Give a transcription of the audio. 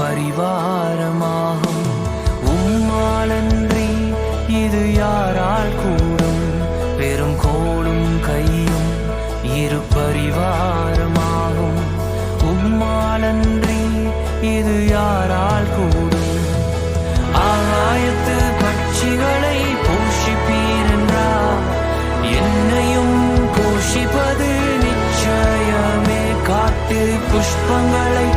பரிவாரமாகும். உம்மாலன்றி இது யாரால் கூடும்? பெரும் கோலும் கையும் இரு பரிவாரமாகும். உம்மாலன்றி இது யாரால் கூடும்? ஆகாயத்து பட்சிகளை போஷிப்பீரென்றார், என்னையும் போஷிப்பது நிச்சயமே. காட்டு புஷ்பங்களை